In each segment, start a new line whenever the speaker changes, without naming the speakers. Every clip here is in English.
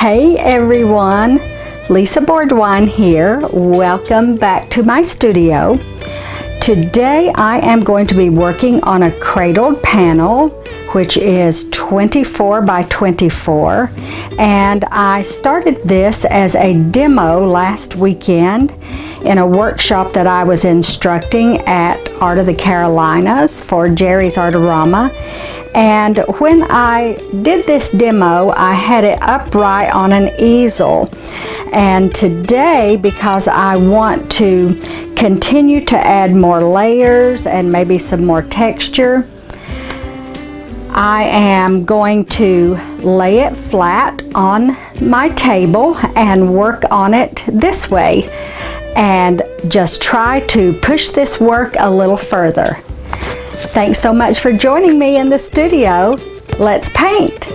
Hey everyone, Lisa Boardwine here. Welcome back to my studio. Today I am going to be working on a cradled panel which is 24 by 24, and I started this as a demo last weekend in a workshop that I was instructing at Art of the Carolinas for Jerry's Artorama. And when I did this demo, I had it upright on an easel. And today, because I want to continue to add more layers and maybe some more texture, I am going to lay it flat on my table and work on it this way and just try to push this work a little further. Thanks so much for joining me in the studio. Let's paint.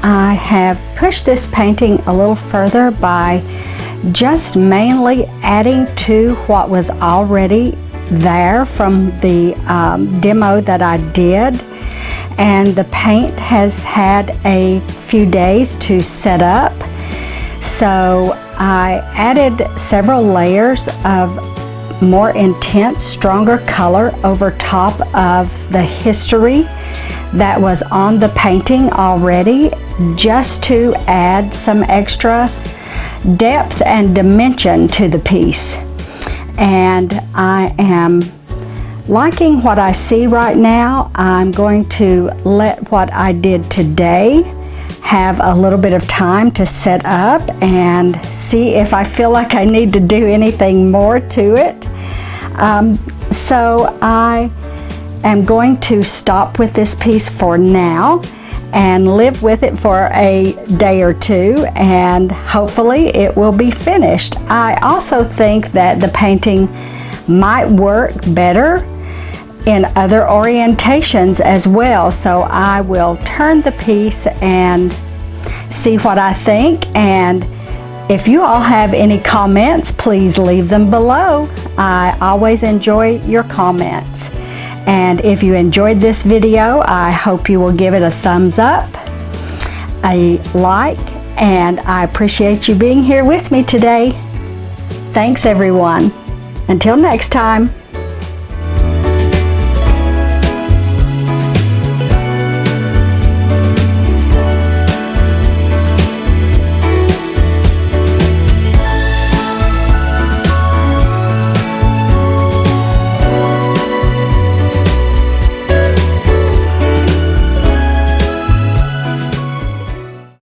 I have pushed this painting a little further by just mainly adding to what was already there from the demo that I did. And the paint has had a few days to set up. So I added several layers of more intense, stronger color over top of the history that was on the painting already, just to add some extra depth and dimension to the piece. And I am liking what I see right now. I'm going to let what I did today have a little bit of time to set up and see if I feel like I need to do anything more to it. So I am going to stop with this piece for now and live with it for a day or two, and hopefully it will be finished. I also think that the painting might work better in other orientations as well, so I will turn the piece and see what I think. And if you all have any comments, please leave them below. I always enjoy your comments. And if you enjoyed this video, I hope you will give it a thumbs up, a like, and I appreciate you being here with me today. Thanks everyone. Until next time.